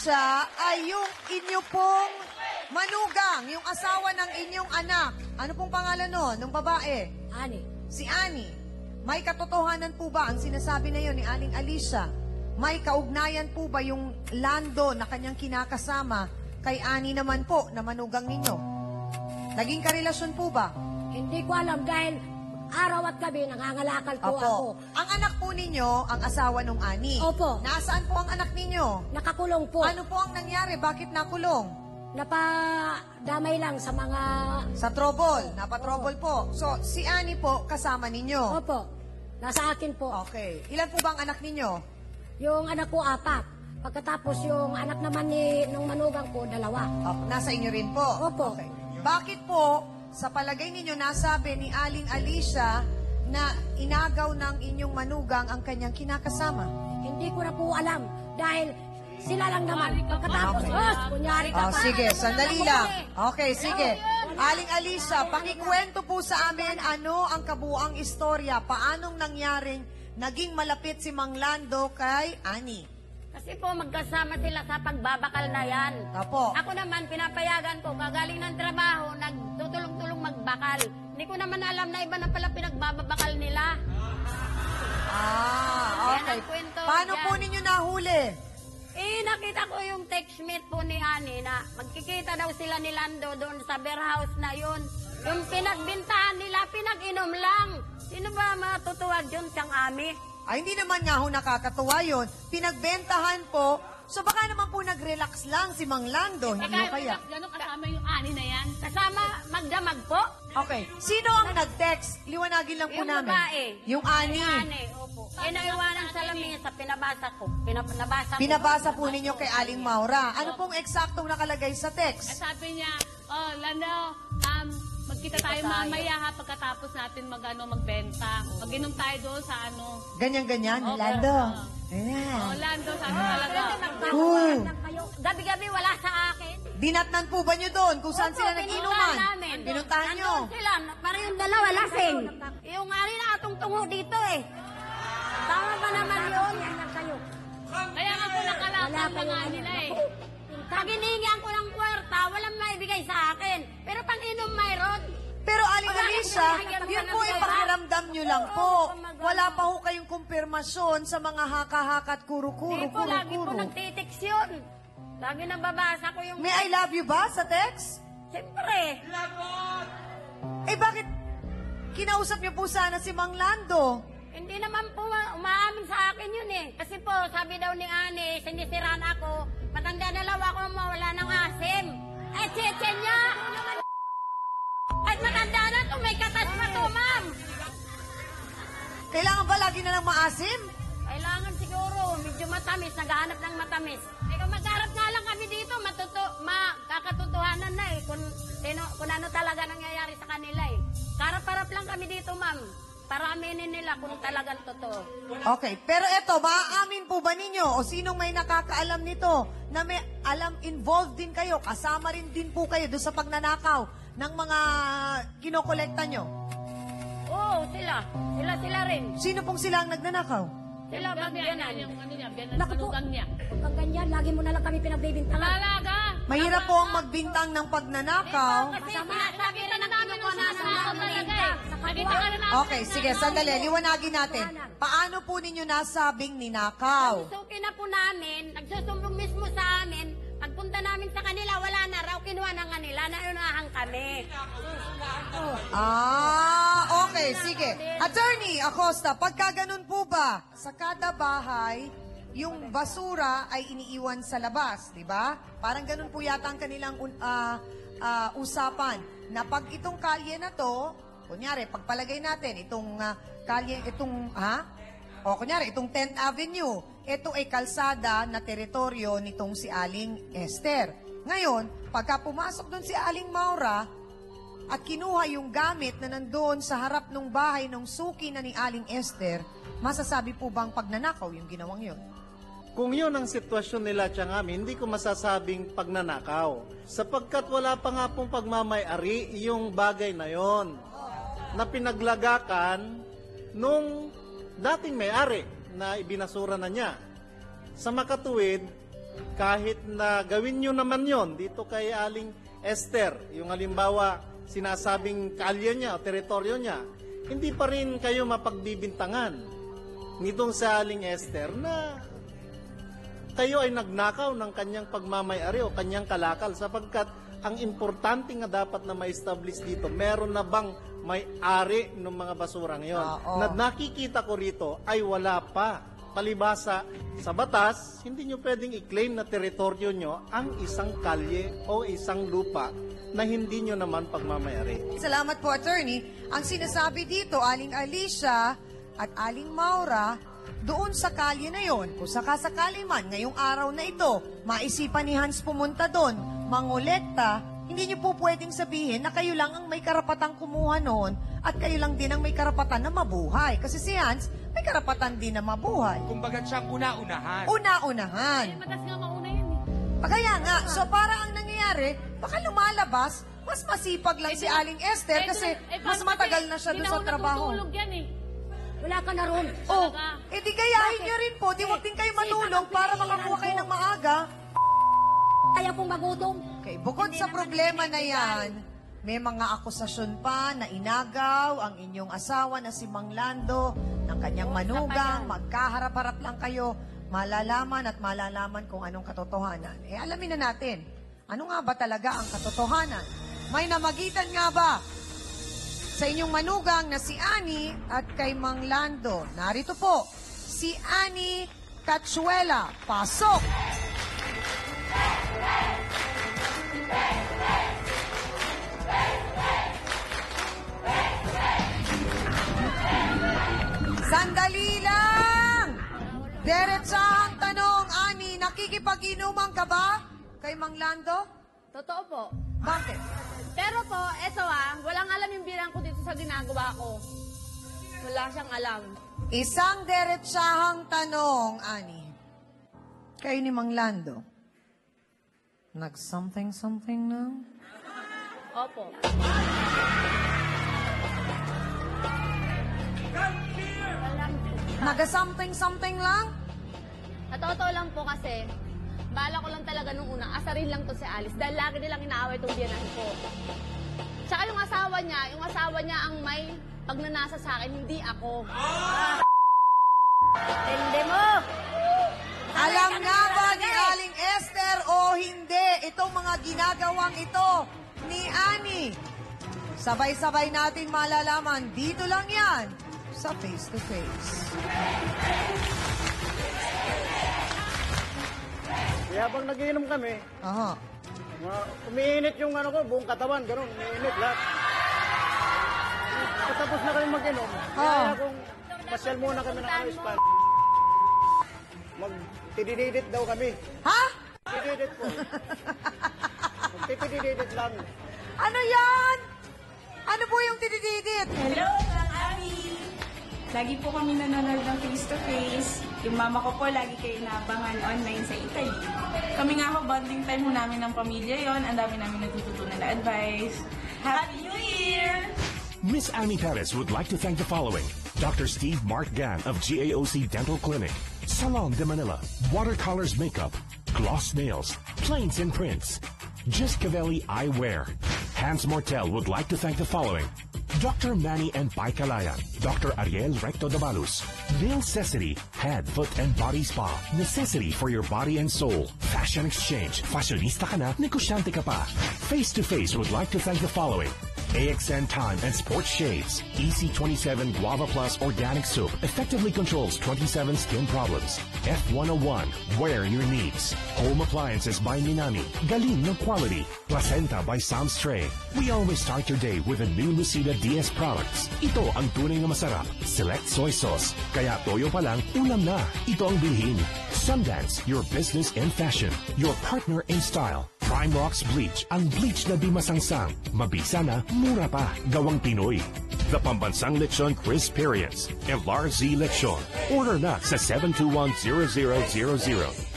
Alicia ay yung inyo pong manugang, yung asawa ng inyong anak. Ano pong pangalan nun, nung babae? Ani. Si Annie. May katotohanan po ba ang sinasabi na yun ni Aling Alicia? May kaugnayan po ba yung Lando na kanyang kinakasama kay Annie naman po na manugang ninyo? Naging karelasyon po ba? Hindi ko alam dahil araw at gabi nangangalakal po ako. Ang anak po ninyo, ang asawa nung Annie. Opo. Nasaan po ang anak ninyo? Nakakulong po. Ano po ang nangyari? Bakit nakulong? Napadamay lang sa mga... Sa trouble. Napatrouble po. So, si Annie po kasama ninyo? Opo. Nasa akin po. Okay. Ilan po ba ang anak ninyo? Yung anak ko, 4. Pagkatapos yung anak naman nung manugang ko, 2. Nasa inyo rin po? Opo. Okay. Bakit po, sa palagay ninyo, nasabi ni Aling Alicia na inagaw ng inyong manugang ang kanyang kinakasama? Hindi ko na po alam dahil sila lang naman. Pagkatapos, kunyari ka pa. Sige, sandali lang. Okay, sige. Aling Alicia, pakikwento po sa amin ano ang kabuuang istorya. Paanong nangyaring naging malapit si Mang Lando kay Annie? Kasi po magkasama sila sa pagbabakal na yan. Opo. Ako naman, pinapayagan ko, kagaling ng trabaho, nagtutulong-tulong magbakal. Hindi ko naman alam na iba na pala pinagbabakal nila. Okay. Yan ang kwento Paano dyan. po ninyo nahuli? Nakita ko yung textmate po ni Annie na magkikita daw sila ni Lando doon sa beer house na yun. Yung pinagbintahan nila, pinag-inom lang. Sino ba matutuwad yun siyang ami? Ay, hindi naman nga ho nakakatuwa yun. Pinagbentahan po. So baka naman po nag-relax lang si Mang Lando. Hindi mo kaya? Gano'n kasama yung ani na yan? Kasama magdamag po? Okay. Sino ang nag-text? Liwanagin lang po Yung namin. babae. Yung Ani. Ani, opo. Naiwanan sa lamesa, pinabasa ko. Nabasa ko. Pinabasa po ninyo kay Aling Maura. Ano pong eksaktong nakalagay sa At text? sabi niya, Lando, magkita tayo mamaya ha pagkatapos natin magbenta. Mag-inom tayo doon sa ano. Ganyan-ganyan. Opo. Lando. Lando, sabi talaga. Gabi-gabi wala sa akin. Dinatnan po ba nyo doon kung saan sila nag-inuman? namin. Pinuntahan nyo? Nandun sila. Para yung dalawa lasing. Yung ari na atong tungo dito eh. Tama ba naman yun? Kaya nga po nakalakal na nga nila eh. Pag hiningihan ko ng kwarta, walang maibigay sa akin. Pero pang inom mayroon. Pero Aling Alicia, yun po ipakiramdam nyo lang po. Wala pa ho kayong kumpirmasyon sa mga haka-haka at kuro-kuro. Hindi po, lagi po nagtitext yun. Lagi nababasa ko yung... May I love you ba sa text? Siyempre. Eh bakit kinausap niyo po sana si Mang Lando? Hindi naman po umaamin sa akin yun eh. Kasi po, sabi daw ni Ani, sinisiraan ako, matanda na law ako, mawala ng asim. Ay, cheche niya! At matanda na to, may katas pa to, ma'am. Kailangan ba lagi na lang maasim? Kailangan siguro, medyo matamis, naghahanap ng matamis. Eh, kung magharap nga lang kami dito, kakatotohanan na eh, kung ano talaga nangyayari sa kanila eh. Karap-harap lang kami dito, ma'am. Para aminin nila kung talagang totoo. Okay, pero eto, maaamin po ba ninyo o sinong may nakakaalam nito na may alam, involved din kayo, kasama rin din po kayo doon sa pagnanakaw ng mga kinokolekta nyo? Oo, sila. Sila rin. Sino pong sila ang nagnanakaw? Sila magyanan. Yung ano niya, Naku po. manugang niya. Pag ganyan, lagi mo na lang kami pinagbibintangan. Talaga. Mahirap po ang magbintang ng pagnanakaw. Kasi sinasabi na namin ko na talaga eh. Nakita ka na namin. Okay, sige, sandali, liwanagin natin. Paano po ninyo nasabing ninakaw? Suki na po namin, nagsusumbong mismo sa amin, pagpunta namin sa kanila, wala na raw, kinuha na nga nila, naunahan kami. Okay, sige. Attorney Acosta, pagka ganun po ba, sa kada bahay, yung basura ay iniiwan sa labas, di ba? Parang ganun po yata ang kanilang usapan. Na pag itong kalye na to, kunyari, pagpalagay natin, itong kalye, kunyari, itong 10th Avenue, ito ay kalsada na teritoryo nitong si Aling Esther. Ngayon, pagka pumasok doon si Aling Maura, at kinuha yung gamit na nandoon sa harap ng bahay ng suki na ni Aling Esther, masasabi po bang pagnanakaw yung ginawang yun? Kung yun ang sitwasyon nila tiyang amin, hindi ko masasabing pagnanakaw. Sapagkat wala pa nga pong pagmamay-ari yung bagay na yon na pinaglagakan nung dating may-ari na ibinasura na niya. Sa makatuwid, kahit na gawin nyo naman yon dito kay Aling Esther, yung halimbawa sinasabing kalye niya o teritoryo niya, hindi pa rin kayo mapagbibintangan nitong sa Aling Esther na kayo ay nagnakaw ng kanyang pagmamay-ari o kanyang kalakal sapagkat ang importante nga dapat na ma-establish dito, meron na bang may-ari ng mga basurang yon? Oo. Na nakikita ko rito ay wala pa. Palibasa sa batas, hindi nyo pwedeng i-claim na teritoryo nyo ang isang kalye o isang lupa na hindi nyo naman pagmamay-ari. Salamat po, attorney. Ang sinasabi dito, Aling Alicia at Aling Maura, doon sa kalye na yon, kung sakasakali man, ngayong araw na ito, maisipan ni Hans pumunta doon, mangolekta, hindi niyo po pwedeng sabihin na kayo lang ang may karapatang kumuha noon at kayo lang din ang may karapatan na mabuhay. Kasi si Hans, may karapatan din na mabuhay. Kumbaga siyang una-unahan. Una-unahan. Matas nga mauna yun eh. Kaya nga, so para ang nangyayari, baka lumalabas, mas masipag lang si Aling Esther kasi mas matagal na siya doon sa trabaho. Natutulog yan eh. Wala ka na ron. Oh, Talaga. edi gayahin niyo rin po, di wag din kayo matulog para makakuha kayo ng maaga. Kaya pong magutom. Okay, bukod sa problema na yan, may mga akusasyon pa na inagaw ang inyong asawa na si Mang Lando ng kanyang manugang, magkaharap-harap lang kayo, malalaman at malalaman kung anong katotohanan. Alamin na natin, ano nga ba talaga ang katotohanan? May namagitan nga ba sa inyong manugang na si Annie at kay Mang Lando? Narito po, si Annie Cachuela. Pasok! Sandali lang! Diretsahang tanong, Ani, nakikipag-inuman ka ba kay Mang Lando? Totoo po. Bakit? Pero po, eto walang alam yung bilang ko dito sa ginagawa ko. Wala siyang alam. Isang diretsahang tanong, Ani. Kayo ni Mang Lando, nag-something-something na? Opo. Naga-something-something lang? At totoo lang po kasi, bala ko lang talaga nung una, asarin lang to si Alice dahil lagi nilang inaaway itong biyanan ko. Tsaka yung asawa niya ang may pagnanasa sa akin, hindi ako. Hindi mo! Alam nga ba ni Aling Esther o hindi itong mga ginagawang ito ni Annie? Sabay-sabay natin malalaman. Dito lang yan sa Face to Face. Kaya habang nagiinom kami, Aha. umiinit yung buong katawan, gano'n, umiinit lahat. Tapos na kami mag-inom, kaya kung pasyal muna kami ng spa. Magtidididit daw kami. Ha? Tididit po. Magtidididit lang. Ano yan? Ano po yung tidididit? Hello, Kang Ami! Lagi po kami nanonood ng face-to-face. Yung mama ko po, lagi kayo inaabangan online sa Italy. Kami nga ho, bonding time ho namin ng pamilya yon. Ang dami namin natututunan na advice. Happy New Year! Miss Annie Perez would like to thank the following: Dr. Steve Mark Gan of GAOC Dental Clinic, Salon de Manila, Watercolors Makeup, Gloss Nails, Plains and Prints, Just Cavelli Eyewear. Hans Mortel would like to thank the following: Dr. Manny and Pai Calayan, Dr. Ariel Recto Dabalus, Nail Necessity, Head, Foot and Body Spa, Necessity for your body and soul, Fashion Exchange, fashionista ka na, negosyante ka pa. Face to Face would like to thank the following: AXN Time and Sports Shades, EC27 Guava Plus Organic Soap effectively controls 27 skin problems. F101, wear your needs. Home Appliances by Minami, galing ng quality. Placenta by Sam's Tray. We always start your day with a new Lucida DS products. Ito ang tunay na masarap. Select soy sauce. Kaya toyo pa lang, ulam na. Ito ang bilhin. Sundance, your business and fashion. Your partner in style. Prime Rocks Bleach, ang bleach na di masangsang. Mabisa na, mura pa. Gawang Pinoy. The Pambansang Lechon Crisp Experience. LRZ Lechon. Order na sa 721-0000.